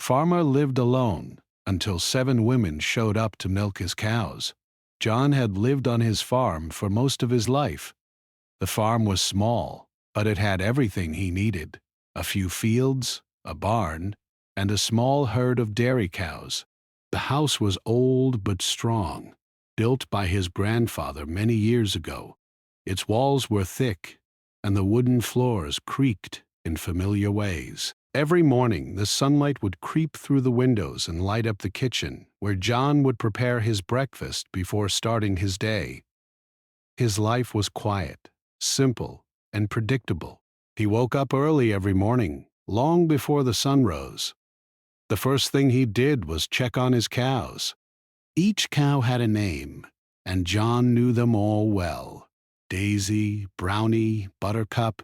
Farmer lived alone until 7 women showed up to milk his cows. John had lived on his farm for most of his life. The farm was small, but it had everything he needed: a few fields, a barn, and a small herd of dairy cows. The house was old but strong, built by his grandfather many years ago. Its walls were thick, and the wooden floors creaked in familiar ways. Every morning, the sunlight would creep through the windows and light up the kitchen, where John would prepare his breakfast before starting his day. His life was quiet, simple, and predictable. He woke up early every morning, long before the sun rose. The first thing he did was check on his cows. Each cow had a name, and John knew them all well: Daisy, Brownie, Buttercup.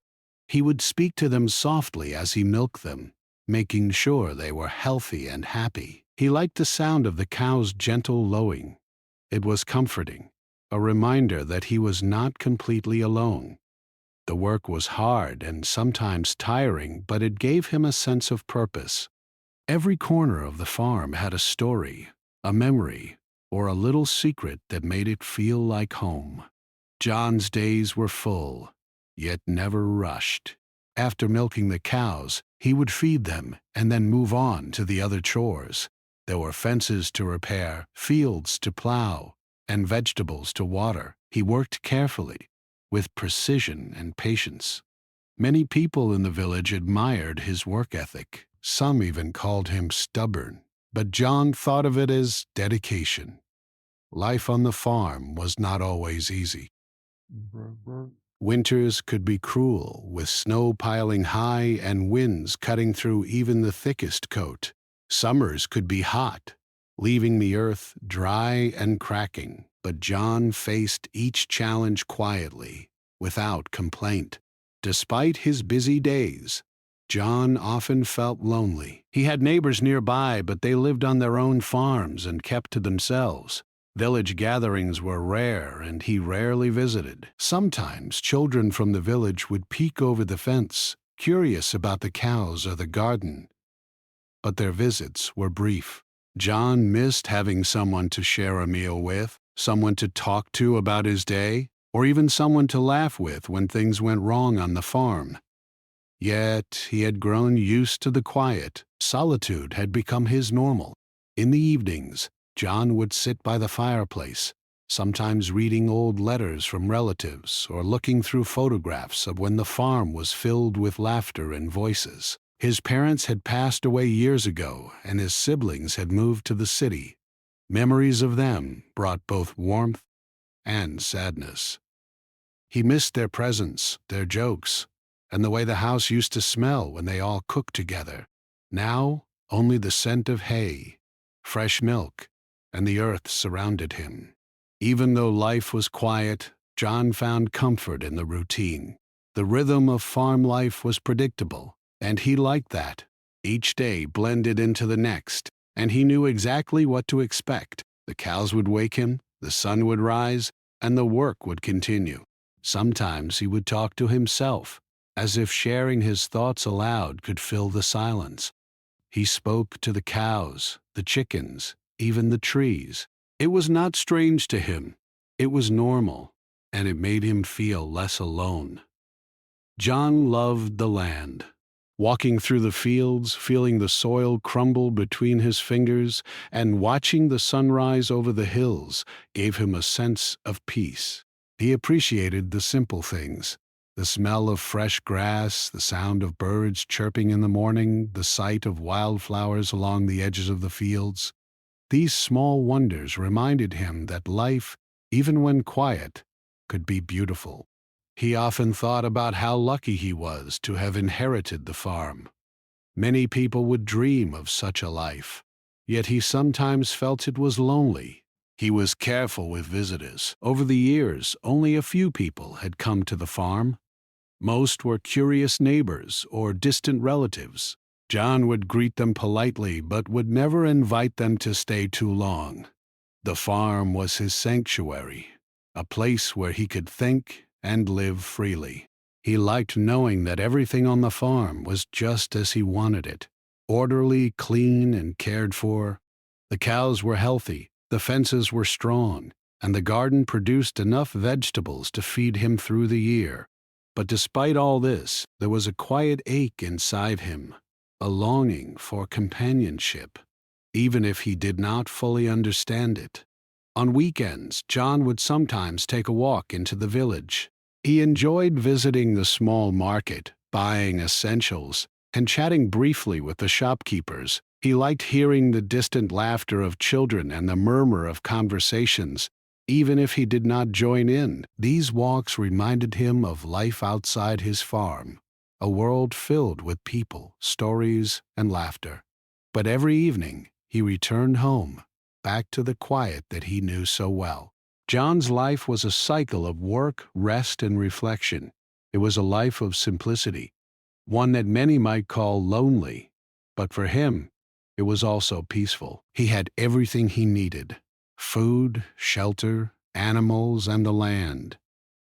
He would speak to them softly as he milked them, making sure they were healthy and happy. He liked the sound of the cows' gentle lowing. It was comforting, a reminder that he was not completely alone. The work was hard and sometimes tiring, but it gave him a sense of purpose. Every corner of the farm had a story, a memory, or a little secret that made it feel like home. John's days were full, yet never rushed. After milking the cows, he would feed them and then move on to the other chores. There were fences to repair, fields to plow, and vegetables to water. He worked carefully, with precision and patience. Many people in the village admired his work ethic. Some even called him stubborn, but John thought of it as dedication. Life on the farm was not always easy. Winters could be cruel, with snow piling high and winds cutting through even the thickest coat. Summers could be hot, leaving the earth dry and cracking, but John faced each challenge quietly, without complaint. Despite his busy days, John often felt lonely. He had neighbors nearby, but they lived on their own farms and kept to themselves. Village gatherings were rare, and he rarely visited. Sometimes children from the village would peek over the fence, curious about the cows or the garden, but their visits were brief. John missed having someone to share a meal with, someone to talk to about his day, or even someone to laugh with when things went wrong on the farm. Yet he had grown used to the quiet. Solitude had become his normal. In the evenings, John would sit by the fireplace, sometimes reading old letters from relatives or looking through photographs of when the farm was filled with laughter and voices. His parents had passed away years ago, and his siblings had moved to the city. Memories of them brought both warmth and sadness. He missed their presence, their jokes, and the way the house used to smell when they all cooked together. Now, only the scent of hay, fresh milk, and the earth surrounded him. Even though life was quiet, John found comfort in the routine. The rhythm of farm life was predictable, and he liked that. Each day blended into the next, and he knew exactly what to expect. The cows would wake him, the sun would rise, and the work would continue. Sometimes he would talk to himself, as if sharing his thoughts aloud could fill the silence. He spoke to the cows, the chickens, even the trees. It was not strange to him. It was normal, and it made him feel less alone. John loved the land. Walking through the fields, feeling the soil crumble between his fingers, and watching the sunrise over the hills gave him a sense of peace. He appreciated the simple things: the smell of fresh grass, the sound of birds chirping in the morning, the sight of wildflowers along the edges of the fields. These small wonders reminded him that life, even when quiet, could be beautiful. He often thought about how lucky he was to have inherited the farm. Many people would dream of such a life, yet he sometimes felt it was lonely. He was careful with visitors. Over the years, only a few people had come to the farm. Most were curious neighbors or distant relatives. John would greet them politely, but would never invite them to stay too long. The farm was his sanctuary, a place where he could think and live freely. He liked knowing that everything on the farm was just as he wanted it. orderly, clean, and cared for. The cows were healthy, the fences were strong, and the garden produced enough vegetables to feed him through the year. But despite all this, there was a quiet ache inside him, a longing for companionship, even if he did not fully understand it. On weekends, John would sometimes take a walk into the village. He enjoyed visiting the small market, buying essentials, and chatting briefly with the shopkeepers. He liked hearing the distant laughter of children and the murmur of conversations. Even if he did not join in, these walks reminded him of life outside his farm, a world filled with people, stories, and laughter. But every evening, he returned home, back to the quiet that he knew so well. John's life was a cycle of work, rest, and reflection. It was a life of simplicity, one that many might call lonely, but for him, it was also peaceful. He had everything he needed: food, shelter, animals, and the land.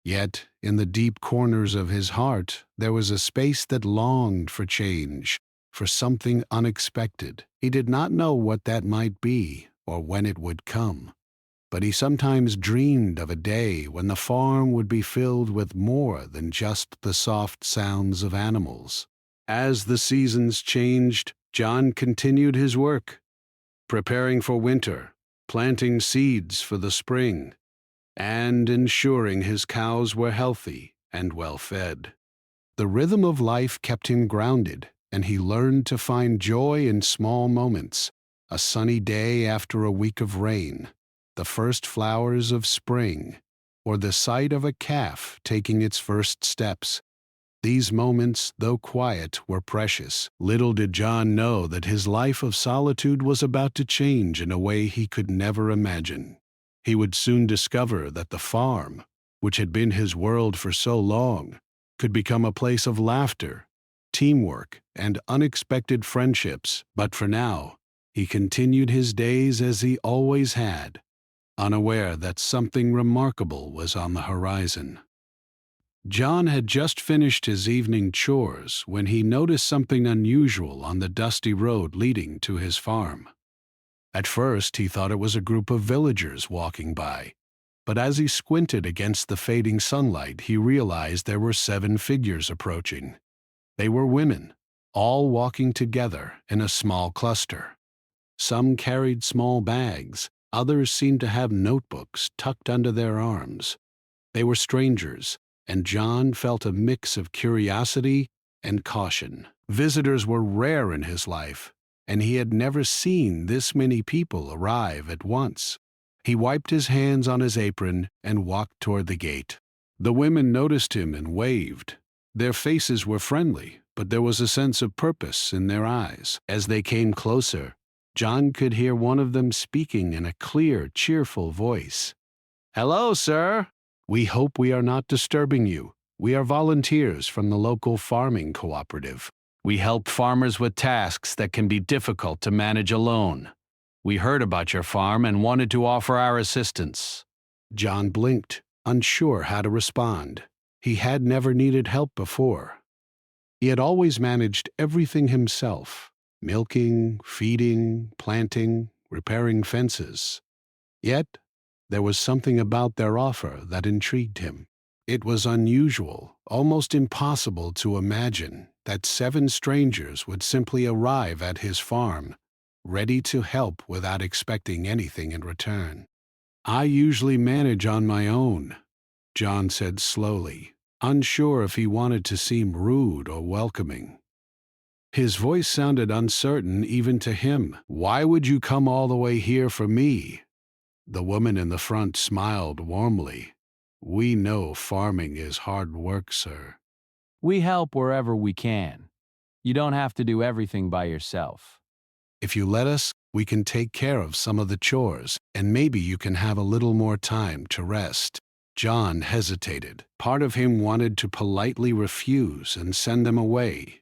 Yet, in the deep corners of his heart, there was a space that longed for change, for something unexpected. He did not know what that might be or when it would come, but he sometimes dreamed of a day when the farm would be filled with more than just the soft sounds of animals. As the seasons changed, John continued his work, preparing for winter, planting seeds for the spring, and ensuring his cows were healthy and well fed. The rhythm of life kept him grounded, and he learned to find joy in small moments: a sunny day after a week of rain, the first flowers of spring, or the sight of a calf taking its first steps. These moments, though quiet, were precious. Little did John know that his life of solitude was about to change in a way he could never imagine. He would soon discover that the farm, which had been his world for so long, could become a place of laughter, teamwork, and unexpected friendships. But for now, he continued his days as he always had, unaware that something remarkable was on the horizon. John had just finished his evening chores when he noticed something unusual on the dusty road leading to his farm. At first, he thought it was a group of villagers walking by, but as he squinted against the fading sunlight, he realized there were 7 figures approaching. They were women, all walking together in a small cluster. Some carried small bags, others seemed to have notebooks tucked under their arms. They were strangers, and John felt a mix of curiosity and caution. Visitors were rare in his life, and he had never seen this many people arrive at once. He wiped his hands on his apron and walked toward the gate. The women noticed him and waved. Their faces were friendly, but there was a sense of purpose in their eyes. As they came closer, John could hear one of them speaking in a clear, cheerful voice. "Hello, sir. We hope we are not disturbing you. We are volunteers from the local farming cooperative. We help farmers with tasks that can be difficult to manage alone. We heard about your farm and wanted to offer our assistance." John blinked, unsure how to respond. He had never needed help before. He had always managed everything himself: milking, feeding, planting, repairing fences. Yet, there was something about their offer that intrigued him. It was unusual, almost impossible to imagine that 7 strangers would simply arrive at his farm, ready to help without expecting anything in return. "I usually manage on my own," John said slowly, unsure if he wanted to seem rude or welcoming. His voice sounded uncertain even to him. "Why would you come all the way here for me?" The woman in the front smiled warmly. "We know farming is hard work, sir." We help wherever we can. You don't have to do everything by yourself. "If you let us, we can take care of some of the chores, and maybe you can have a little more time to rest." John hesitated. Part of him wanted to politely refuse and send them away.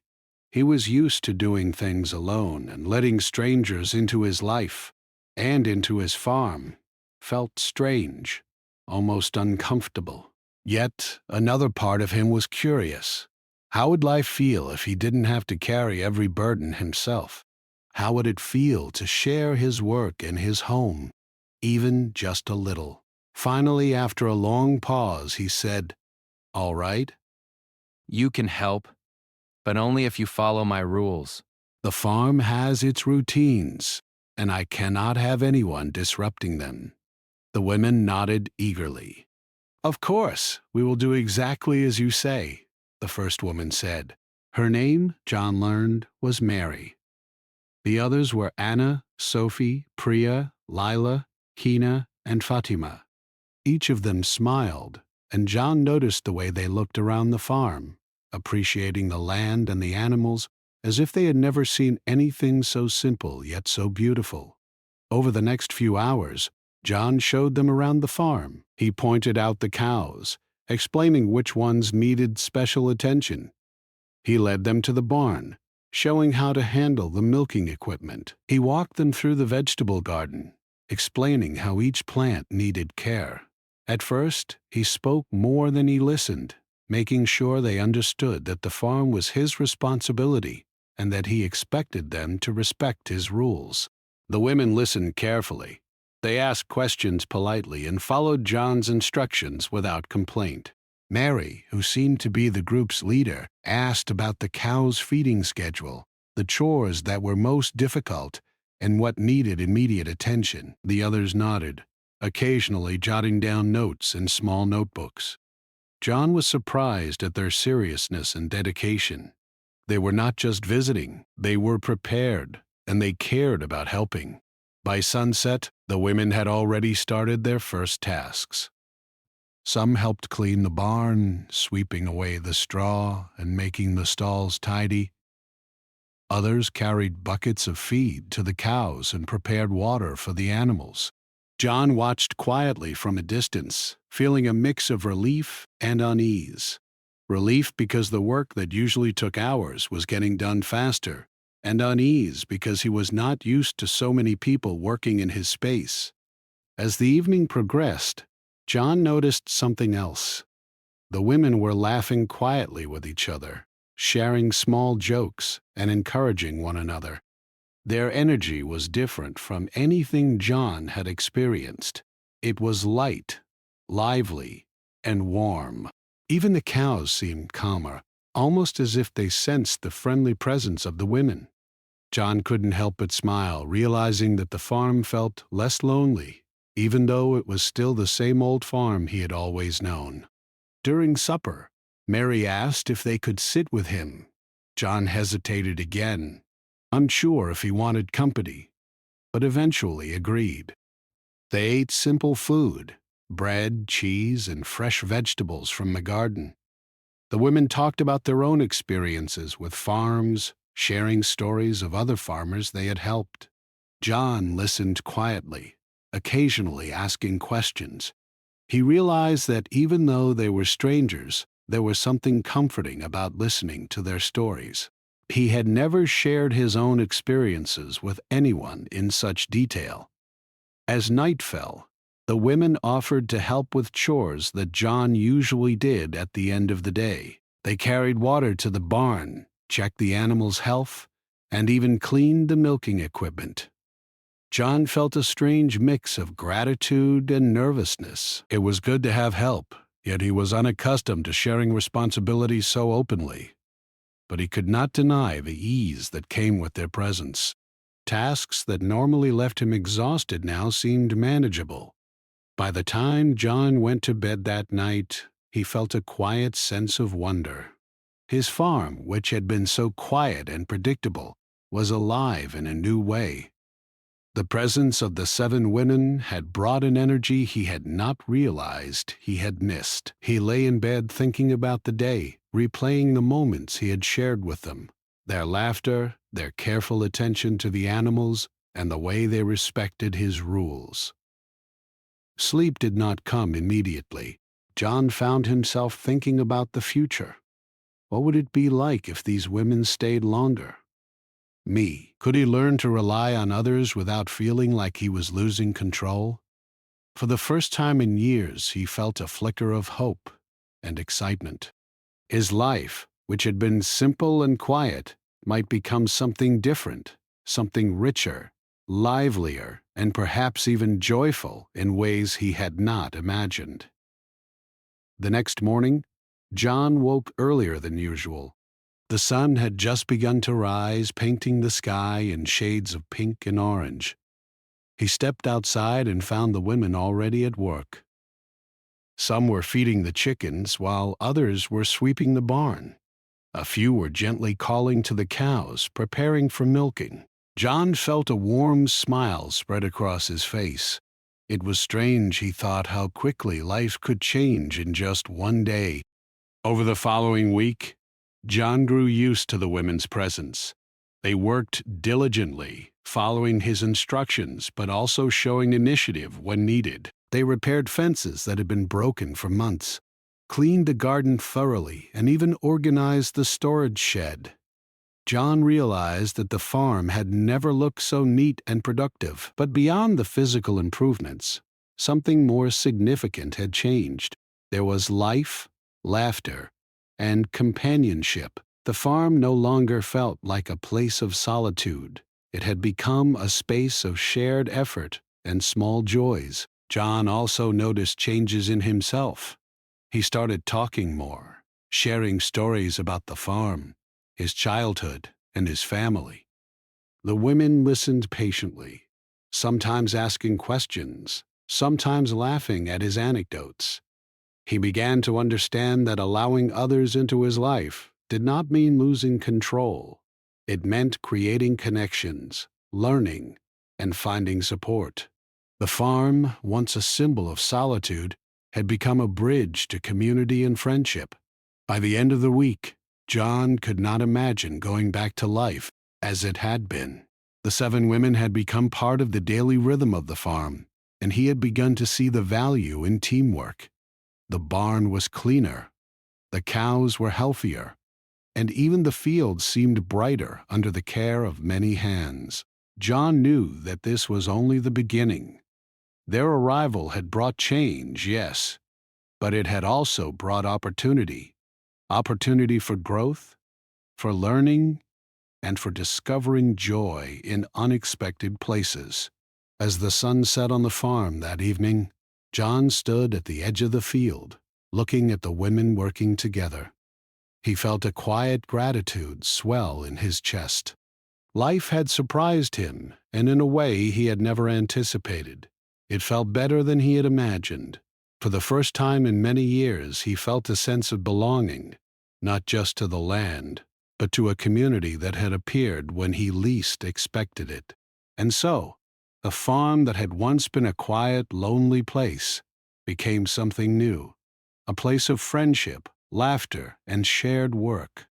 He was used to doing things alone, and letting strangers into his life and into his farm felt strange, almost uncomfortable. Yet another part of him was curious. How would life feel if he didn't have to carry every burden himself? How would it feel to share his work and his home, even just a little? Finally, after a long pause, he said, "All right." You can help, but only if you follow my rules. The farm has its routines, and I cannot have anyone disrupting them. The women nodded eagerly. "Of course, we will do exactly as you say," the first woman said. Her name, John learned, was Mary. The others were Anna, Sophie, Priya, Lila, Kina, and Fatima. Each of them smiled, and John noticed the way they looked around the farm, appreciating the land and the animals as if they had never seen anything so simple yet so beautiful. Over the next few hours, John showed them around the farm. He pointed out the cows, explaining which ones needed special attention. He led them to the barn, showing how to handle the milking equipment. He walked them through the vegetable garden, explaining how each plant needed care. At first, he spoke more than he listened, making sure they understood that the farm was his responsibility and that he expected them to respect his rules. The women listened carefully. They asked questions politely and followed John's instructions without complaint. Mary, who seemed to be the group's leader, asked about the cows' feeding schedule, the chores that were most difficult, and what needed immediate attention. The others nodded, occasionally jotting down notes in small notebooks. John was surprised at their seriousness and dedication. They were not just visiting, they were prepared, and they cared about helping. By sunset, the women had already started their first tasks. Some helped clean the barn, sweeping away the straw and making the stalls tidy. Others carried buckets of feed to the cows and prepared water for the animals. John watched quietly from a distance, feeling a mix of relief and unease. Relief because the work that usually took hours was getting done faster, and unease because he was not used to so many people working in his space. As the evening progressed, John noticed something else. The women were laughing quietly with each other, sharing small jokes and encouraging one another. Their energy was different from anything John had experienced. It was light, lively, and warm. Even the cows seemed calmer, almost as if they sensed the friendly presence of the women. John couldn't help but smile, realizing that the farm felt less lonely, even though it was still the same old farm he had always known. During supper, Mary asked if they could sit with him. John hesitated again, unsure if he wanted company, but eventually agreed. They ate simple food, bread, cheese, and fresh vegetables from the garden. The women talked about their own experiences with farms, sharing stories of other farmers they had helped. John listened quietly, occasionally asking questions. He realized that even though they were strangers, there was something comforting about listening to their stories. He had never shared his own experiences with anyone in such detail. As night fell, the women offered to help with chores that John usually did at the end of the day. They carried water to the barn, checked the animals' health, and even cleaned the milking equipment. John felt a strange mix of gratitude and nervousness. It was good to have help, yet he was unaccustomed to sharing responsibilities so openly. But he could not deny the ease that came with their presence. Tasks that normally left him exhausted now seemed manageable. By the time John went to bed that night, he felt a quiet sense of wonder. His farm, which had been so quiet and predictable, was alive in a new way. The presence of the 7 women had brought an energy he had not realized he had missed. He lay in bed thinking about the day, replaying the moments he had shared with them, their laughter, their careful attention to the animals, and the way they respected his rules. Sleep did not come immediately. John found himself thinking about the future. What would it be like if these women stayed longer? Could he learn to rely on others without feeling like he was losing control? For the first time in years, he felt a flicker of hope and excitement. His life, which had been simple and quiet, might become something different, something richer, livelier, and perhaps even joyful in ways he had not imagined. The next morning, John woke earlier than usual. The sun had just begun to rise, painting the sky in shades of pink and orange. He stepped outside and found the women already at work. Some were feeding the chickens, while others were sweeping the barn. A few were gently calling to the cows, preparing for milking. John felt a warm smile spread across his face. It was strange, he thought, how quickly life could change in just one day. Over the following week, John grew used to the women's presence. They worked diligently, following his instructions, but also showing initiative when needed. They repaired fences that had been broken for months, cleaned the garden thoroughly, and even organized the storage shed. John realized that the farm had never looked so neat and productive. But beyond the physical improvements, something more significant had changed. There was life, laughter, and companionship. The farm no longer felt like a place of solitude. It had become a space of shared effort and small joys. John also noticed changes in himself. He started talking more, sharing stories about the farm, his childhood, and his family. The women listened patiently, sometimes asking questions, sometimes laughing at his anecdotes. He began to understand that allowing others into his life did not mean losing control. It meant creating connections, learning, and finding support. The farm, once a symbol of solitude, had become a bridge to community and friendship. By the end of the week, John could not imagine going back to life as it had been. The 7 women had become part of the daily rhythm of the farm, and he had begun to see the value in teamwork. The barn was cleaner, the cows were healthier, and even the fields seemed brighter under the care of many hands. John knew that this was only the beginning. Their arrival had brought change, yes, but it had also brought opportunity. Opportunity for growth, for learning, and for discovering joy in unexpected places. As the sun set on the farm that evening, John stood at the edge of the field, looking at the women working together. He felt a quiet gratitude swell in his chest. Life had surprised him, and in a way he had never anticipated. It felt better than he had imagined. For the first time in many years, he felt a sense of belonging, not just to the land, but to a community that had appeared when he least expected it. And so, the farm that had once been a quiet, lonely place became something new, a place of friendship, laughter, and shared work.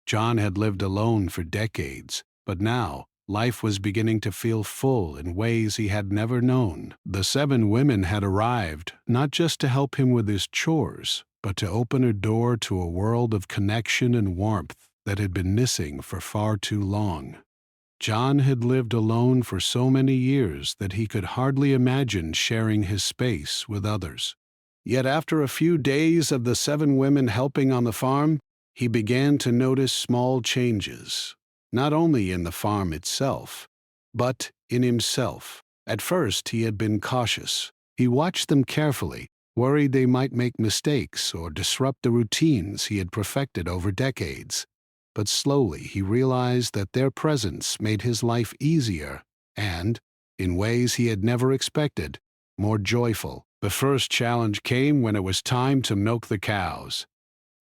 John had lived alone for decades, but now life was beginning to feel full in ways he had never known. The 7 women had arrived, not just to help him with his chores, but to open a door to a world of connection and warmth that had been missing for far too long. John had lived alone for so many years that he could hardly imagine sharing his space with others. Yet after a few days of the 7 women helping on the farm, he began to notice small changes, not only in the farm itself, but in himself. At first, he had been cautious. He watched them carefully, worried they might make mistakes or disrupt the routines he had perfected over decades. But slowly he realized that their presence made his life easier and, in ways he had never expected, more joyful. The first challenge came when it was time to milk the cows.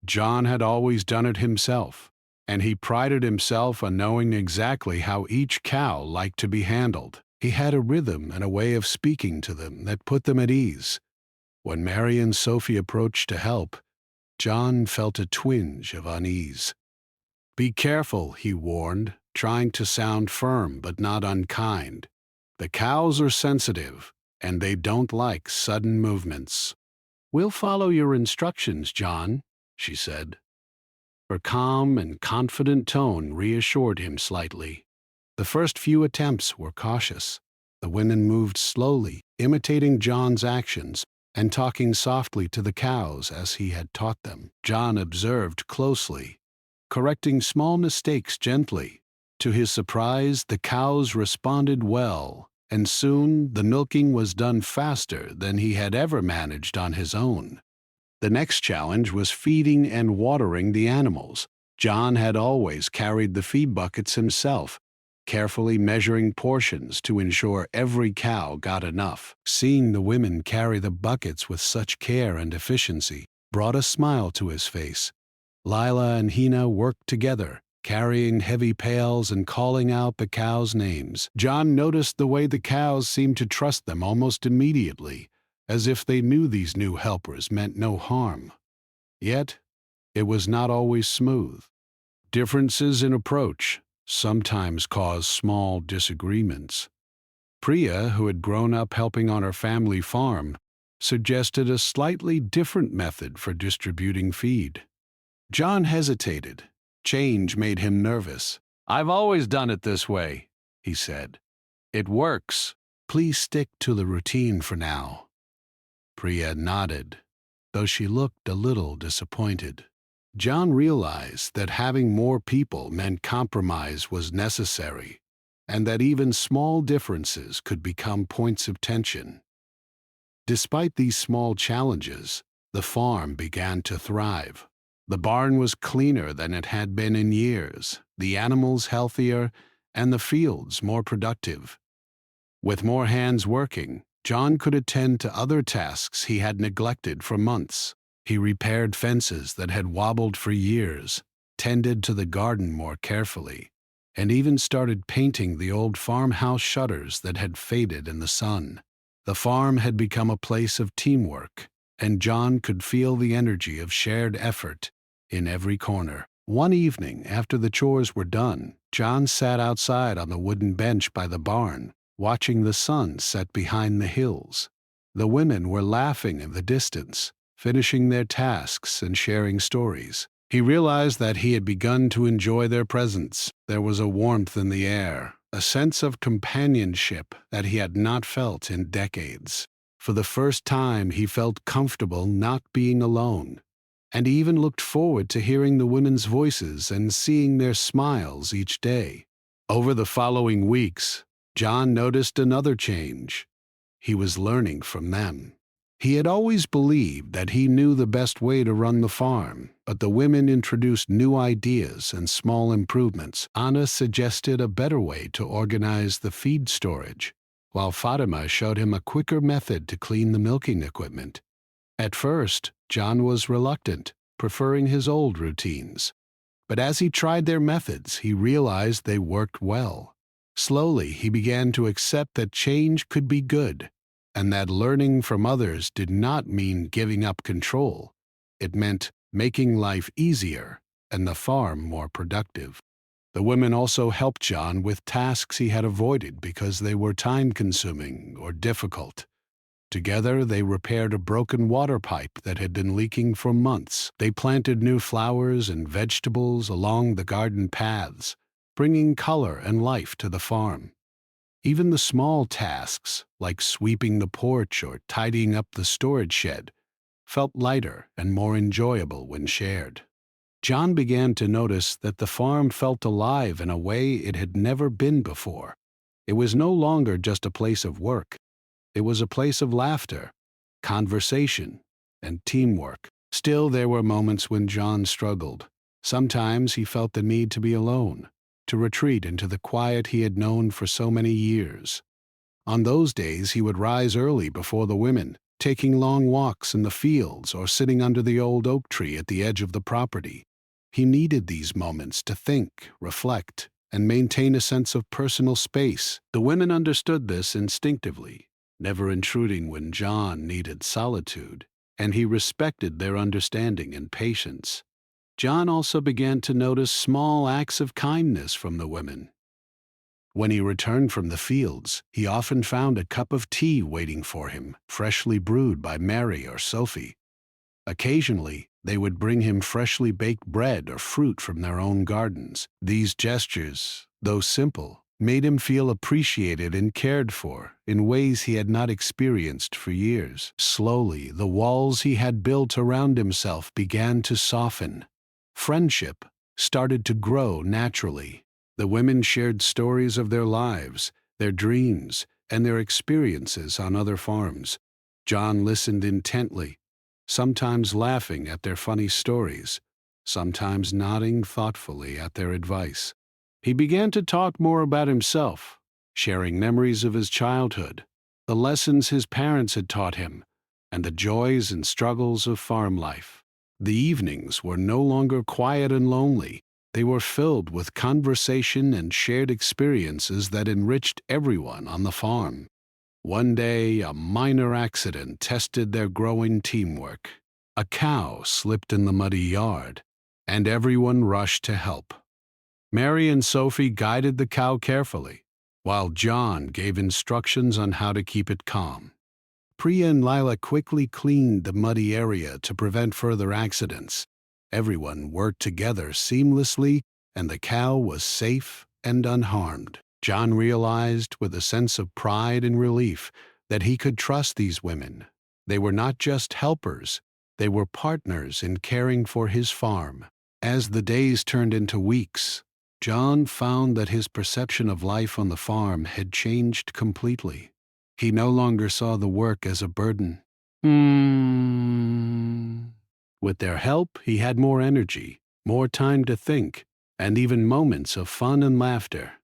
John had always done it himself, and he prided himself on knowing exactly how each cow liked to be handled. He had a rhythm and a way of speaking to them that put them at ease. When Mary and Sophie approached to help, John felt a twinge of unease. "Be careful," he warned, trying to sound firm but not unkind. "The cows are sensitive, and they don't like sudden movements." "We'll follow your instructions, John," she said. Her calm and confident tone reassured him slightly. The first few attempts were cautious. The women moved slowly, imitating John's actions and talking softly to the cows as he had taught them. John observed closely, correcting small mistakes gently, To his surprise, the cows responded well, and soon the milking was done faster than he had ever managed on his own. The next challenge was feeding and watering the animals. John had always carried the feed buckets himself, carefully measuring portions to ensure every cow got enough. Seeing the women carry the buckets with such care and efficiency brought a smile to his face. Lila and Hina worked together, carrying heavy pails and calling out the cows' names. John noticed the way the cows seemed to trust them almost immediately, as if they knew these new helpers meant no harm. Yet, it was not always smooth. Differences in approach sometimes caused small disagreements. Priya, who had grown up helping on her family farm, suggested a slightly different method for distributing feed. John hesitated. Change made him nervous. "I've always done it this way," he said. "It works. Please stick to the routine for now." Priya nodded, though she looked a little disappointed. John realized that having more people meant compromise was necessary, and that even small differences could become points of tension. Despite these small challenges, the farm began to thrive. The barn was cleaner than it had been in years, the animals healthier, and the fields more productive. With more hands working, John could attend to other tasks he had neglected for months. He repaired fences that had wobbled for years, tended to the garden more carefully, and even started painting the old farmhouse shutters that had faded in the sun. The farm had become a place of teamwork, and John could feel the energy of shared effort in every corner. One evening, after the chores were done, John sat outside on the wooden bench by the barn, watching the sun set behind the hills. The women were laughing in the distance, finishing their tasks and sharing stories. He realized that he had begun to enjoy their presence. There was a warmth in the air, a sense of companionship that he had not felt in decades. For the first time, he felt comfortable not being alone, and he even looked forward to hearing the women's voices and seeing their smiles each day. Over the following weeks, John noticed another change. He was learning from them. He had always believed that he knew the best way to run the farm, but the women introduced new ideas and small improvements. Anna suggested a better way to organize the feed storage, while Fatima showed him a quicker method to clean the milking equipment. At first, John was reluctant, preferring his old routines. But as he tried their methods, he realized they worked well. Slowly, he began to accept that change could be good, and that learning from others did not mean giving up control. It meant making life easier and the farm more productive. The women also helped John with tasks he had avoided because they were time-consuming or difficult. Together, they repaired a broken water pipe that had been leaking for months. They planted new flowers and vegetables along the garden paths, bringing color and life to the farm. Even the small tasks, like sweeping the porch or tidying up the storage shed, felt lighter and more enjoyable when shared. John began to notice that the farm felt alive in a way it had never been before. It was no longer just a place of work. It was a place of laughter, conversation, and teamwork. Still, there were moments when John struggled. Sometimes he felt the need to be alone, to retreat into the quiet he had known for so many years. On those days, he would rise early before the women, taking long walks in the fields or sitting under the old oak tree at the edge of the property. He needed these moments to think, reflect, and maintain a sense of personal space. The women understood this instinctively, never intruding when John needed solitude, and he respected their understanding and patience. John also began to notice small acts of kindness from the women. When he returned from the fields, he often found a cup of tea waiting for him, freshly brewed by Mary or Sophie. Occasionally, they would bring him freshly baked bread or fruit from their own gardens. These gestures, though simple, made him feel appreciated and cared for in ways he had not experienced for years. Slowly, the walls he had built around himself began to soften. Friendship started to grow naturally. The women shared stories of their lives, their dreams, and their experiences on other farms. John listened intently, sometimes laughing at their funny stories, sometimes nodding thoughtfully at their advice. He began to talk more about himself, sharing memories of his childhood, the lessons his parents had taught him, and the joys and struggles of farm life. The evenings were no longer quiet and lonely. They were filled with conversation and shared experiences that enriched everyone on the farm. One day, a minor accident tested their growing teamwork. A cow slipped in the muddy yard, and everyone rushed to help. Mary and Sophie guided the cow carefully, while John gave instructions on how to keep it calm. Priya and Lila quickly cleaned the muddy area to prevent further accidents. Everyone worked together seamlessly, and the cow was safe and unharmed. John realized with a sense of pride and relief that he could trust these women. They were not just helpers, they were partners in caring for his farm. As the days turned into weeks, John found that his perception of life on the farm had changed completely. He no longer saw the work as a burden. With their help, he had more energy, more time to think, and even moments of fun and laughter.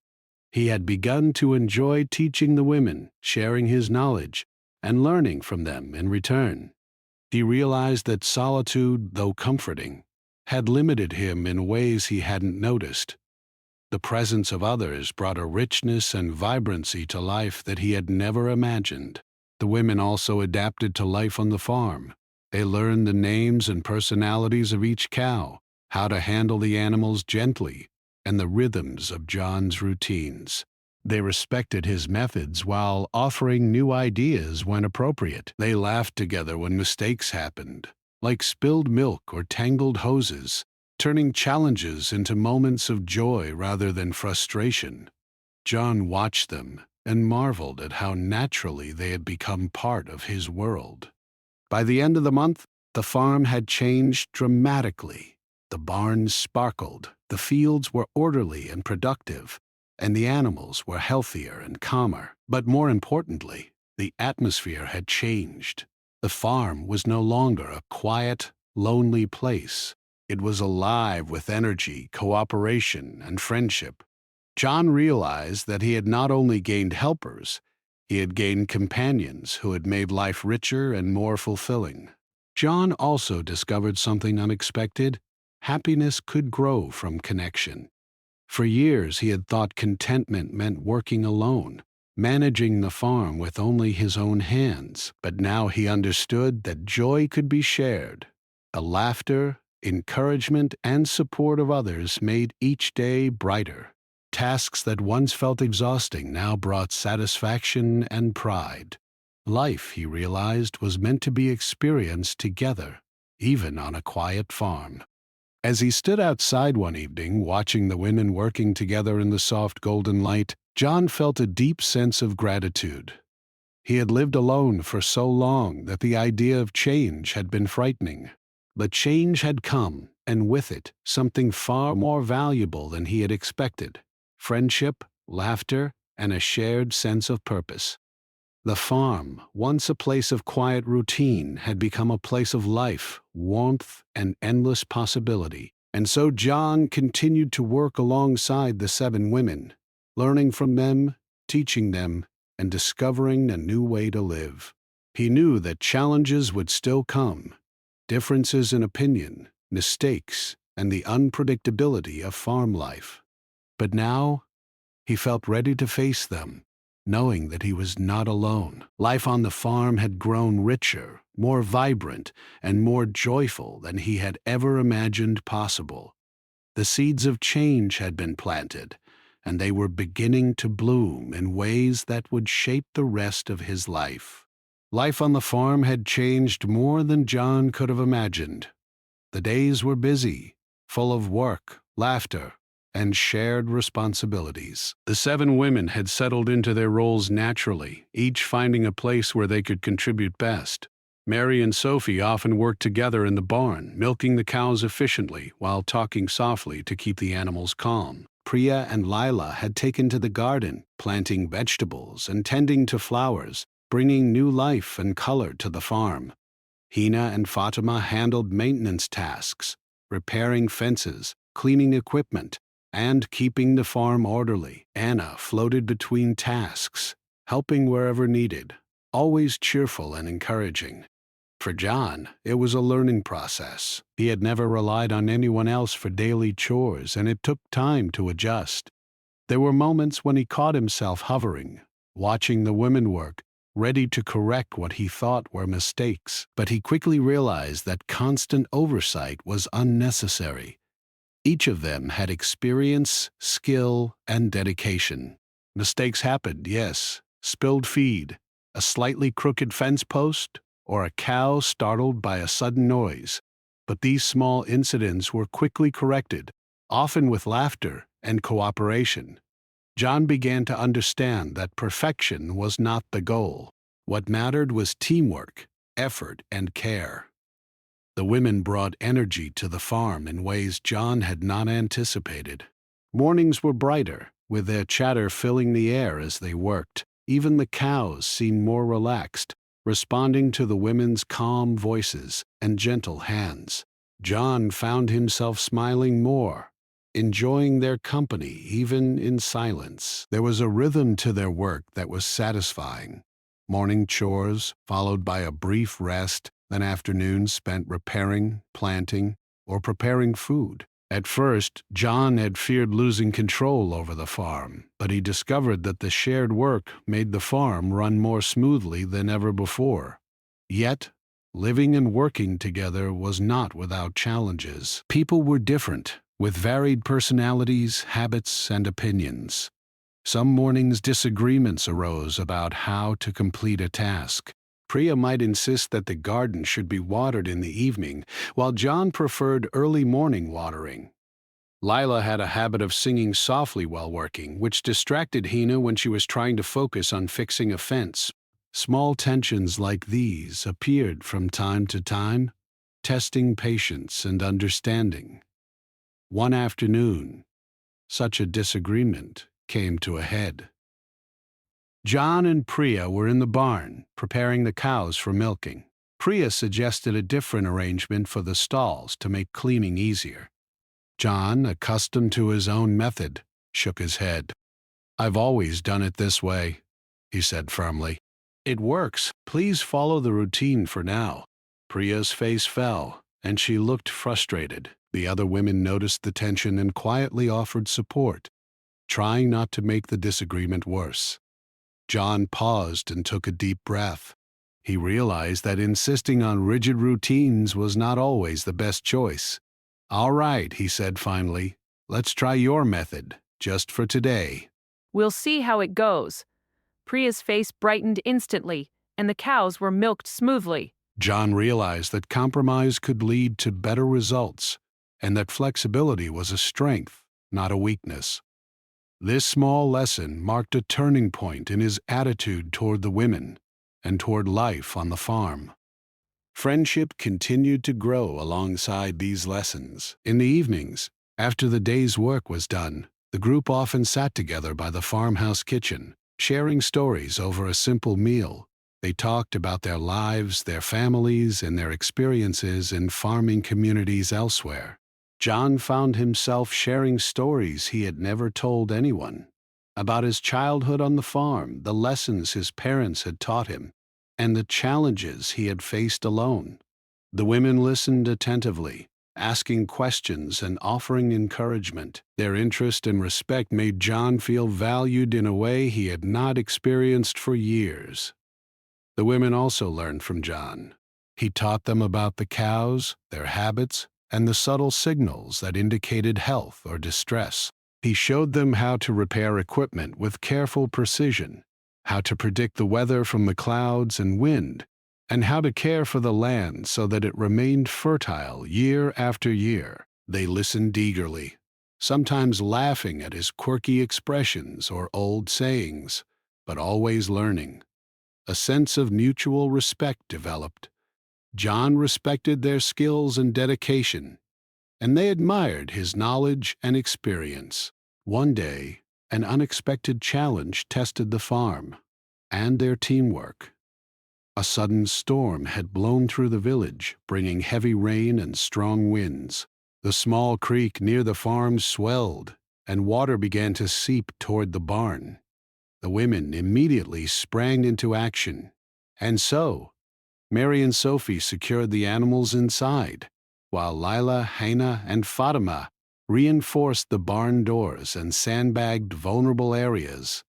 He had begun to enjoy teaching the women, sharing his knowledge, and learning from them in return. He realized that solitude, though comforting, had limited him in ways he hadn't noticed. The presence of others brought a richness and vibrancy to life that he had never imagined. The women also adapted to life on the farm. They learned the names and personalities of each cow, how to handle the animals gently, and the rhythms of John's routines. They respected his methods while offering new ideas when appropriate. They laughed together when mistakes happened, like spilled milk or tangled hoses, turning challenges into moments of joy rather than frustration. John watched them and marveled at how naturally they had become part of his world. By the end of the month, the farm had changed dramatically. The barns sparkled, the fields were orderly and productive, and the animals were healthier and calmer. But more importantly, the atmosphere had changed. The farm was no longer a quiet, lonely place. It was alive with energy, cooperation, and friendship. John realized that he had not only gained helpers, he had gained companions who had made life richer and more fulfilling. John also discovered something unexpected. Happiness could grow from connection. For years he had thought contentment meant working alone, managing the farm with only his own hands. But now he understood that joy could be shared. The laughter, encouragement, and support of others made each day brighter. Tasks that once felt exhausting now brought satisfaction and pride. Life, he realized, was meant to be experienced together, even on a quiet farm. As he stood outside one evening, watching the women working together in the soft golden light, John felt a deep sense of gratitude. He had lived alone for so long that the idea of change had been frightening. But change had come, and with it, something far more valuable than he had expected: friendship, laughter, and a shared sense of purpose. The farm, once a place of quiet routine, had become a place of life, warmth, and endless possibility. And so John continued to work alongside the 7 women, learning from them, teaching them, and discovering a new way to live. He knew that challenges would still come, differences in opinion, mistakes, and the unpredictability of farm life. But now, he felt ready to face them, knowing that he was not alone. Life on the farm had grown richer, more vibrant, and more joyful than he had ever imagined possible. The seeds of change had been planted, and they were beginning to bloom in ways that would shape the rest of his life. Life on the farm had changed more than John could have imagined. The days were busy, full of work, laughter, and shared responsibilities. The 7 women had settled into their roles naturally, each finding a place where they could contribute best. Mary and Sophie often worked together in the barn, milking the cows efficiently while talking softly to keep the animals calm. Priya and Lila had taken to the garden, planting vegetables and tending to flowers, bringing new life and color to the farm. Hina and Fatima handled maintenance tasks, repairing fences, cleaning equipment, and keeping the farm orderly. Anna floated between tasks, helping wherever needed, always cheerful and encouraging. For John, it was a learning process. He had never relied on anyone else for daily chores, and it took time to adjust. There were moments when he caught himself hovering, watching the women work, ready to correct what he thought were mistakes. But he quickly realized that constant oversight was unnecessary. Each of them had experience, skill, and dedication. Mistakes happened, yes. Spilled feed, a slightly crooked fence post, or a cow startled by a sudden noise. But these small incidents were quickly corrected, often with laughter and cooperation. John began to understand that perfection was not the goal. What mattered was teamwork, effort, and care. The women brought energy to the farm in ways John had not anticipated. Mornings were brighter, with their chatter filling the air as they worked. Even the cows seemed more relaxed, responding to the women's calm voices and gentle hands. John found himself smiling more, enjoying their company even in silence. There was a rhythm to their work that was satisfying. Morning chores, followed by a brief rest, then afternoons spent repairing, planting, or preparing food. At first, John had feared losing control over the farm, but he discovered that the shared work made the farm run more smoothly than ever before. Yet, living and working together was not without challenges. People were different, with varied personalities, habits, and opinions. Some mornings disagreements arose about how to complete a task. Priya might insist that the garden should be watered in the evening, while John preferred early morning watering. Lila had a habit of singing softly while working, which distracted Hina when she was trying to focus on fixing a fence. Small tensions like these appeared from time to time, testing patience and understanding. One afternoon, such a disagreement came to a head. John and Priya were in the barn, preparing the cows for milking. Priya suggested a different arrangement for the stalls to make cleaning easier. John, accustomed to his own method, shook his head. "I've always done it this way," he said firmly. "It works. Please follow the routine for now." Priya's face fell, and she looked frustrated. The other women noticed the tension and quietly offered support, trying not to make the disagreement worse. John paused and took a deep breath. He realized that insisting on rigid routines was not always the best choice. "All right," he said finally, "let's try your method, just for today." "We'll see how it goes." Priya's face brightened instantly, and the cows were milked smoothly. John realized that compromise could lead to better results, and that flexibility was a strength, not a weakness. This small lesson marked a turning point in his attitude toward the women and toward life on the farm. Friendship continued to grow alongside these lessons. In the evenings, after the day's work was done, the group often sat together by the farmhouse kitchen, sharing stories over a simple meal. They talked about their lives, their families, and their experiences in farming communities elsewhere. John found himself sharing stories he had never told anyone, about his childhood on the farm, the lessons his parents had taught him, and the challenges he had faced alone. The women listened attentively, asking questions and offering encouragement. Their interest and respect made John feel valued in a way he had not experienced for years. The women also learned from John. He taught them about the cows, their habits, and the subtle signals that indicated health or distress. He showed them how to repair equipment with careful precision, how to predict the weather from the clouds and wind, and how to care for the land so that it remained fertile year after year. They listened eagerly, sometimes laughing at his quirky expressions or old sayings, but always learning. A sense of mutual respect developed. John respected their skills and dedication, and they admired his knowledge and experience. One day, an unexpected challenge tested the farm and their teamwork. A sudden storm had blown through the village, bringing heavy rain and strong winds. The small creek near the farm swelled, and water began to seep toward the barn. The women immediately sprang into action, and so Mary and Sophie secured the animals inside, while Lila, Hannah, and Fatima reinforced the barn doors and sandbagged vulnerable areas.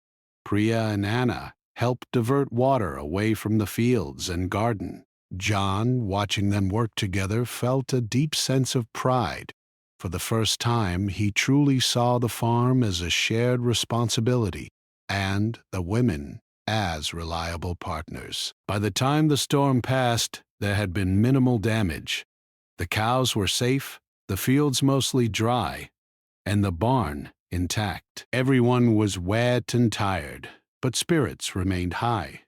Priya and Anna helped divert water away from the fields and garden. John, watching them work together, felt a deep sense of pride. For the first time, he truly saw the farm as a shared responsibility, and the women as reliable partners. By the time the storm passed, there had been minimal damage. The cows were safe, the fields mostly dry, and the barn intact. Everyone was wet and tired, but spirits remained high.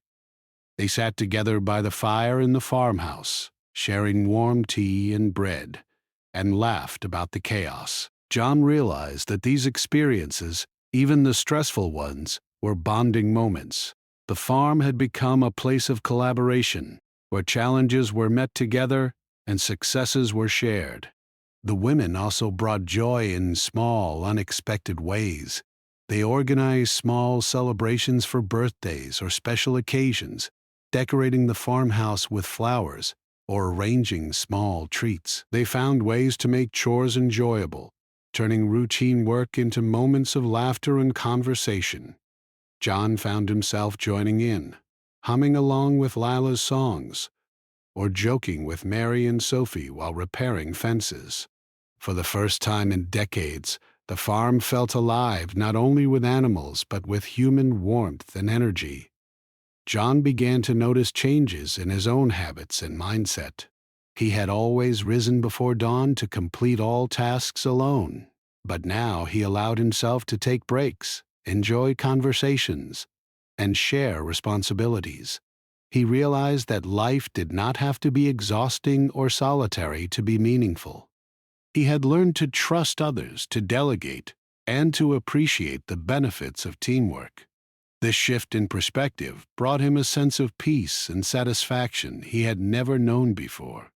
They sat together by the fire in the farmhouse, sharing warm tea and bread, and laughed about the chaos. John realized that these experiences, even the stressful ones, were bonding moments. The farm had become a place of collaboration, where challenges were met together and successes were shared. The women also brought joy in small, unexpected ways. They organized small celebrations for birthdays or special occasions, decorating the farmhouse with flowers or arranging small treats. They found ways to make chores enjoyable, turning routine work into moments of laughter and conversation. John found himself joining in, humming along with Lila's songs, or joking with Mary and Sophie while repairing fences. For the first time in decades, the farm felt alive not only with animals but with human warmth and energy. John began to notice changes in his own habits and mindset. He had always risen before dawn to complete all tasks alone, but now he allowed himself to take breaks, enjoy conversations, and share responsibilities. He realized that life did not have to be exhausting or solitary to be meaningful. He had learned to trust others, to delegate, and to appreciate the benefits of teamwork. This shift in perspective brought him a sense of peace and satisfaction he had never known before.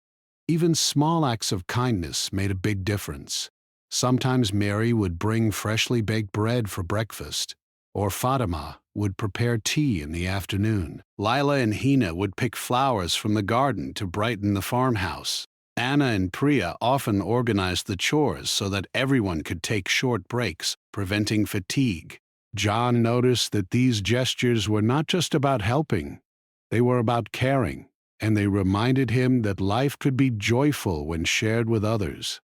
Even small acts of kindness made a big difference. Sometimes Mary would bring freshly baked bread for breakfast, or Fatima would prepare tea in the afternoon. Lila and Hina would pick flowers from the garden to brighten the farmhouse. Anna and Priya often organized the chores so that everyone could take short breaks, preventing fatigue. John noticed that these gestures were not just about helping, they were about caring, and they reminded him that life could be joyful when shared with others.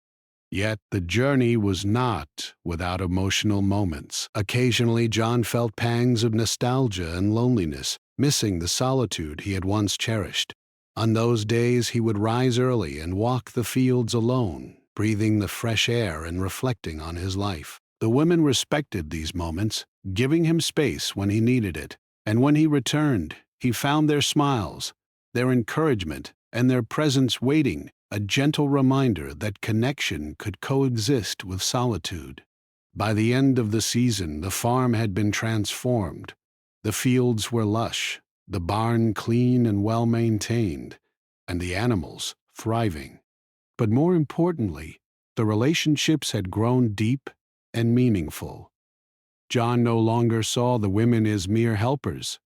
Yet the journey was not without emotional moments. Occasionally, John felt pangs of nostalgia and loneliness, missing the solitude he had once cherished. On those days, he would rise early and walk the fields alone, breathing the fresh air and reflecting on his life. The women respected these moments, giving him space when he needed it. And when he returned, he found their smiles, their encouragement, and their presence waiting, a gentle reminder that connection could coexist with solitude. By the end of the season, the farm had been transformed. The fields were lush, the barn clean and well-maintained, and the animals thriving. But more importantly, the relationships had grown deep and meaningful. John no longer saw the women as mere helpers.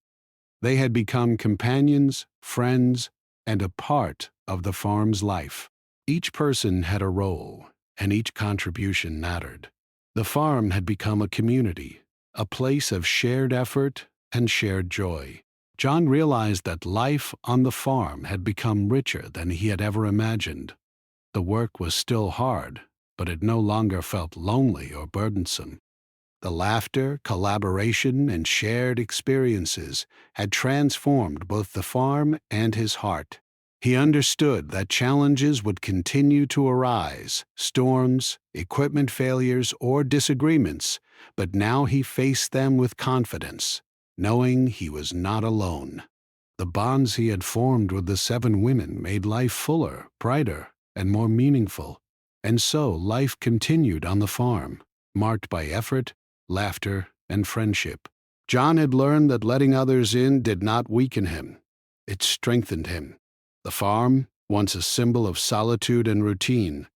They had become companions, friends, and a part of the farm's life. Each person had a role, and each contribution mattered. The farm had become a community, a place of shared effort and shared joy. John realized that life on the farm had become richer than he had ever imagined. The work was still hard, but it no longer felt lonely or burdensome. The laughter, collaboration, and shared experiences had transformed both the farm and his heart. He understood that challenges would continue to arise, storms, equipment failures, or disagreements, but now he faced them with confidence, knowing he was not alone. The bonds he had formed with the 7 women made life fuller, brighter, and more meaningful, and so life continued on the farm, marked by effort, laughter, and friendship. John had learned that letting others in did not weaken him. It strengthened him. The farm, once a symbol of solitude and routine,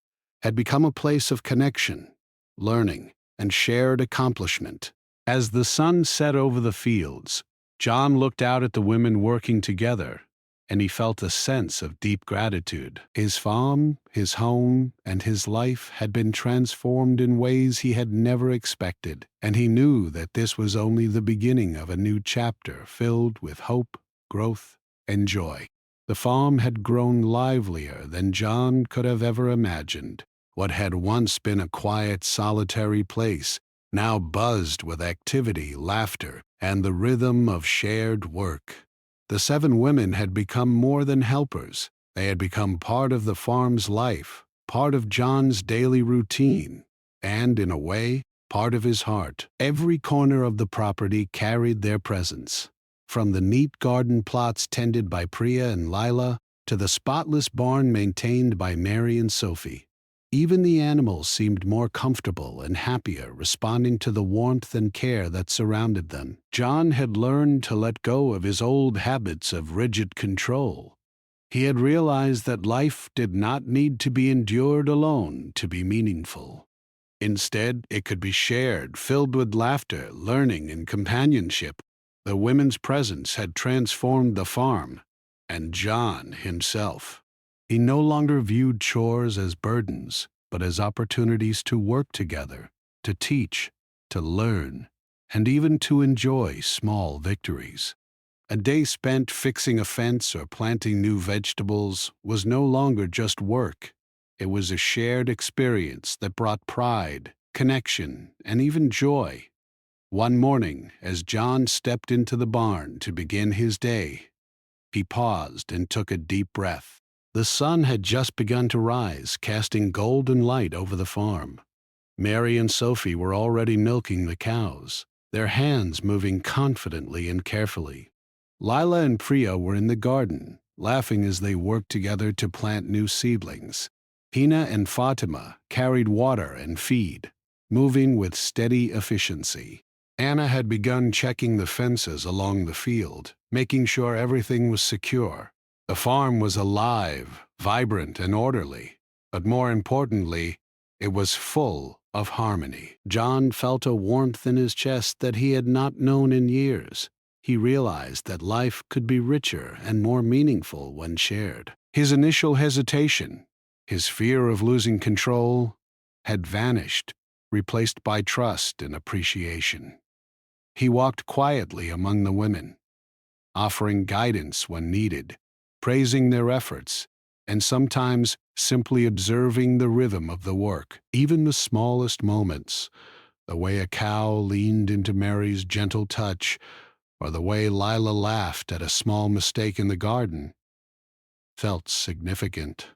had become a place of connection, learning, and shared accomplishment. As the sun set over the fields, John looked out at the women working together, and he felt a sense of deep gratitude. His farm, his home, and his life had been transformed in ways he had never expected, and he knew that this was only the beginning of a new chapter filled with hope, growth, and joy. The farm had grown livelier than John could have ever imagined. What had once been a quiet, solitary place now buzzed with activity, laughter, and the rhythm of shared work. The 7 women had become more than helpers. They had become part of the farm's life, part of John's daily routine, and, in a way, part of his heart. Every corner of the property carried their presence. From the neat garden plots tended by Priya and Lila to the spotless barn maintained by Mary and Sophie. Even the animals seemed more comfortable and happier, responding to the warmth and care that surrounded them. John had learned to let go of his old habits of rigid control. He had realized that life did not need to be endured alone to be meaningful. Instead, it could be shared, filled with laughter, learning, and companionship. The women's presence had transformed the farm, and John himself. He no longer viewed chores as burdens, but as opportunities to work together, to teach, to learn, and even to enjoy small victories. A day spent fixing a fence or planting new vegetables was no longer just work. It was a shared experience that brought pride, connection, and even joy. One morning, as John stepped into the barn to begin his day, he paused and took a deep breath. The sun had just begun to rise, casting golden light over the farm. Mary and Sophie were already milking the cows, their hands moving confidently and carefully. Lila and Priya were in the garden, laughing as they worked together to plant new seedlings. Hina and Fatima carried water and feed, moving with steady efficiency. Anna had begun checking the fences along the field, making sure everything was secure. The farm was alive, vibrant, and orderly, but more importantly, it was full of harmony. John felt a warmth in his chest that he had not known in years. He realized that life could be richer and more meaningful when shared. His initial hesitation, his fear of losing control, had vanished, replaced by trust and appreciation. He walked quietly among the women, offering guidance when needed, praising their efforts, and sometimes simply observing the rhythm of the work. Even the smallest moments, the way a cow leaned into Mary's gentle touch, or the way Lila laughed at a small mistake in the garden, felt significant.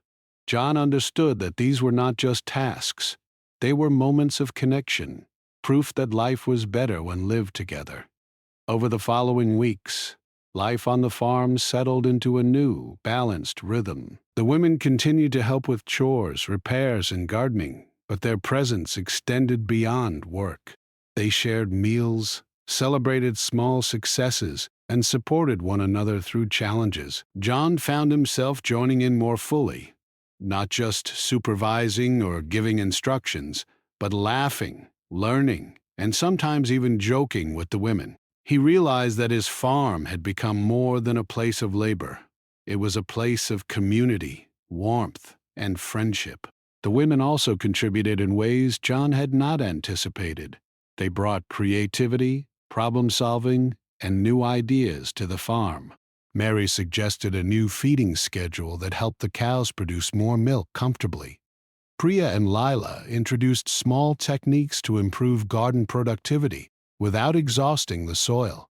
John understood that these were not just tasks. They were moments of connection, proof that life was better when lived together. Over the following weeks, life on the farm settled into a new, balanced rhythm. The women continued to help with chores, repairs, and gardening, but their presence extended beyond work. They shared meals, celebrated small successes, and supported one another through challenges. John found himself joining in more fully, not just supervising or giving instructions, but laughing, learning, and sometimes even joking with the women. He realized that his farm had become more than a place of labor. It was a place of community, warmth, and friendship. The women also contributed in ways John had not anticipated. They brought creativity, problem-solving, and new ideas to the farm. Mary suggested a new feeding schedule that helped the cows produce more milk comfortably. Priya and Lila introduced small techniques to improve garden productivity without exhausting the soil.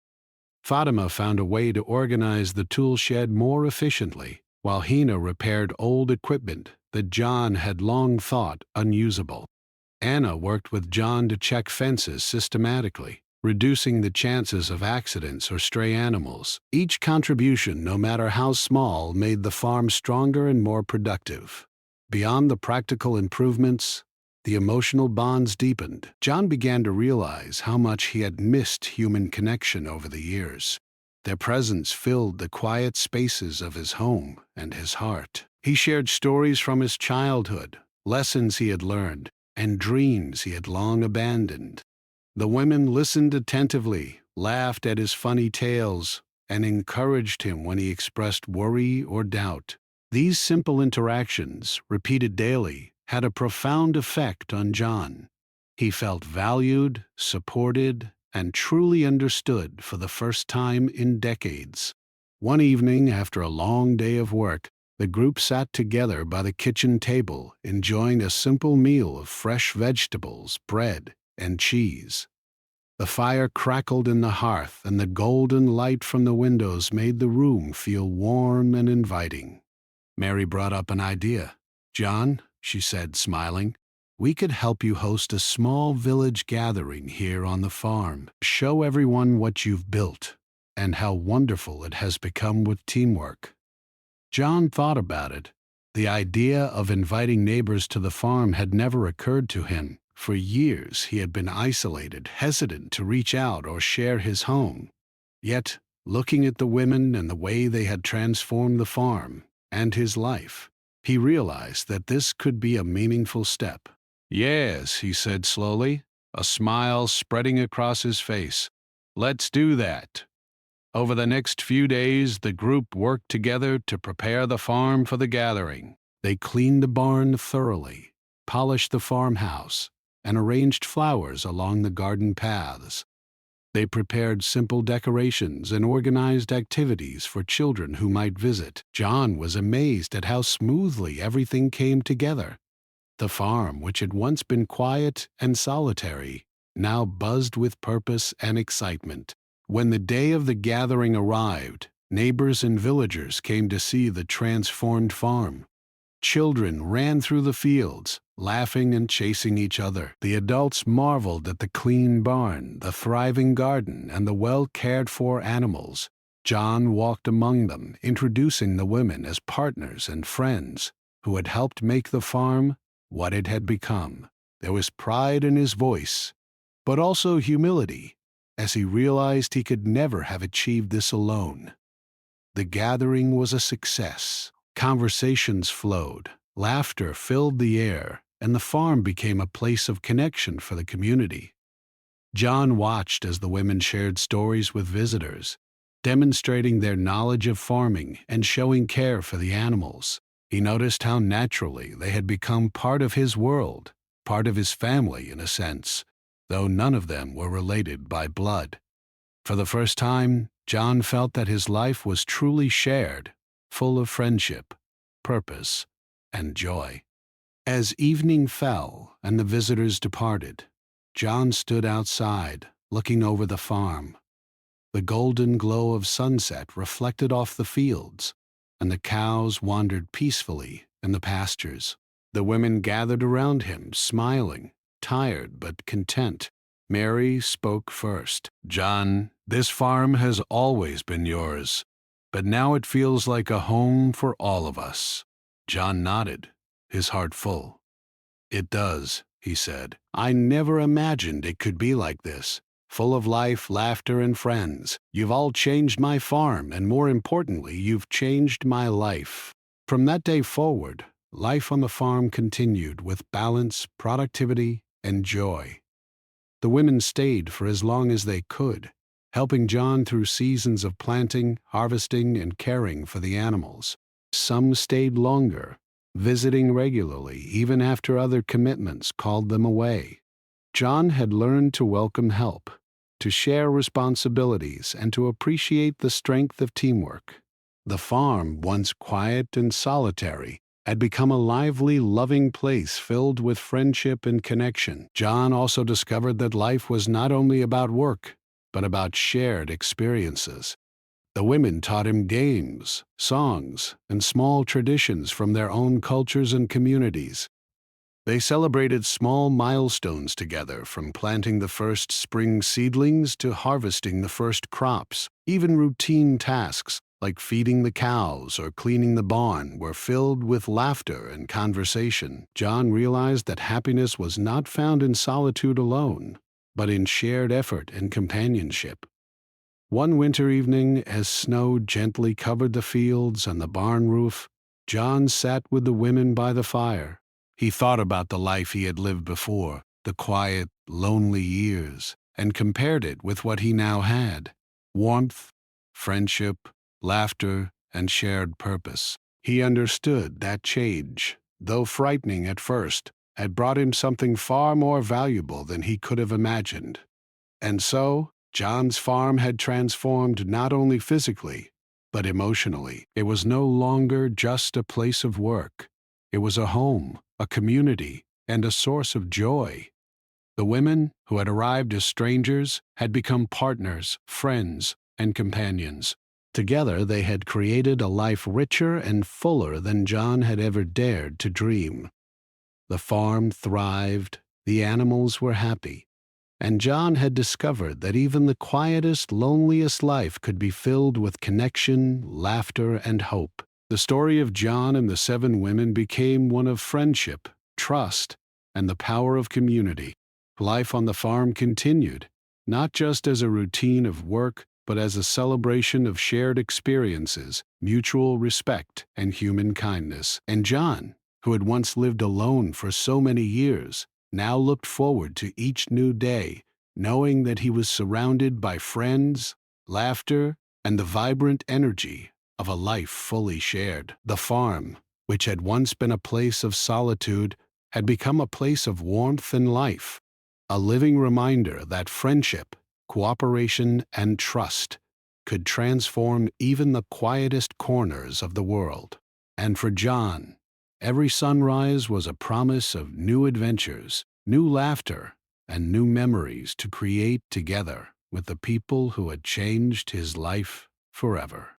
Fatima found a way to organize the tool shed more efficiently, while Hina repaired old equipment that John had long thought unusable. Anna worked with John to check fences systematically, reducing the chances of accidents or stray animals. Each contribution, no matter how small, made the farm stronger and more productive. Beyond the practical improvements, The emotional bonds deepened. John began to realize how much he had missed human connection over the years. Their presence filled the quiet spaces of his home and his heart. He shared stories from his childhood, lessons he had learned, and dreams he had long abandoned. The women listened attentively, laughed at his funny tales, and encouraged him when he expressed worry or doubt. These simple interactions, repeated daily, had a profound effect on John. He felt valued, supported, and truly understood for the first time in decades. One evening, after a long day of work, the group sat together by the kitchen table, enjoying a simple meal of fresh vegetables, bread, and cheese. The fire crackled in the hearth, and the golden light from the windows made the room feel warm and inviting. Mary brought up an idea. "John," she said, smiling, "we could help you host a small village gathering here on the farm. Show everyone what you've built and how wonderful it has become with teamwork." John thought about it. The idea of inviting neighbors to the farm had never occurred to him. For years he had been isolated, hesitant to reach out or share his home. Yet, looking at the women and the way they had transformed the farm and his life, he realized that this could be a meaningful step. "Yes," he said slowly, a smile spreading across his face. "Let's do that." Over the next few days, the group worked together to prepare the farm for the gathering. They cleaned the barn thoroughly, polished the farmhouse, and arranged flowers along the garden paths. They prepared simple decorations and organized activities for children who might visit. John was amazed at how smoothly everything came together. The farm, which had once been quiet and solitary, now buzzed with purpose and excitement. When the day of the gathering arrived, neighbors and villagers came to see the transformed farm. Children ran through the fields, laughing and chasing each other. The adults marveled at the clean barn, the thriving garden, and the well-cared-for animals. John walked among them, introducing the women as partners and friends who had helped make the farm what it had become. There was pride in his voice, but also humility, as he realized he could never have achieved this alone. The gathering was a success. Conversations flowed, laughter filled the air, and the farm became a place of connection for the community. John watched as the women shared stories with visitors, demonstrating their knowledge of farming and showing care for the animals. He noticed how naturally they had become part of his world, part of his family in a sense, though none of them were related by blood. For the first time, John felt that his life was truly shared, full of friendship, purpose, and joy. As evening fell and the visitors departed, John stood outside, looking over the farm. The golden glow of sunset reflected off the fields, and the cows wandered peacefully in the pastures. The women gathered around him, smiling, tired but content. Mary spoke first. "John, this farm has always been yours, but now it feels like a home for all of us." John nodded, his heart full. "It does," he said. "I never imagined it could be like this, full of life, laughter, and friends. You've all changed my farm, and more importantly, you've changed my life." From that day forward, life on the farm continued with balance, productivity, and joy. The women stayed for as long as they could, helping John through seasons of planting, harvesting, and caring for the animals. Some stayed longer, visiting regularly even after other commitments called them away. John had learned to welcome help, to share responsibilities, and to appreciate the strength of teamwork. The farm, once quiet and solitary, had become a lively, loving place filled with friendship and connection. John also discovered that life was not only about work, but about shared experiences. The women taught him games, songs, and small traditions from their own cultures and communities. They celebrated small milestones together, from planting the first spring seedlings to harvesting the first crops. Even routine tasks like feeding the cows or cleaning the barn, were filled with laughter and conversation. John realized that happiness was not found in solitude alone, but in shared effort and companionship. One winter evening, as snow gently covered the fields and the barn roof, John sat with the women by the fire. He thought about the life he had lived before, the quiet, lonely years, and compared it with what he now had: warmth, friendship, laughter, and shared purpose. He understood that change, though frightening at first, had brought him something far more valuable than he could have imagined. And so, John's farm had transformed not only physically, but emotionally. It was no longer just a place of work. It was a home, a community, and a source of joy. The women, who had arrived as strangers, had become partners, friends, and companions. Together they had created a life richer and fuller than John had ever dared to dream. The farm thrived, the animals were happy, and John had discovered that even the quietest, loneliest life could be filled with connection, laughter, and hope. The story of John and the 7 women became one of friendship, trust, and the power of community. Life on the farm continued, not just as a routine of work, but as a celebration of shared experiences, mutual respect, and human kindness. And John, who had once lived alone for so many years, now looked forward to each new day, knowing that he was surrounded by friends, laughter, and the vibrant energy of a life fully shared. The farm, which had once been a place of solitude, had become a place of warmth and life, a living reminder that friendship, cooperation, and trust could transform even the quietest corners of the world. And for John, every sunrise was a promise of new adventures, new laughter, and new memories to create together with the people who had changed his life forever.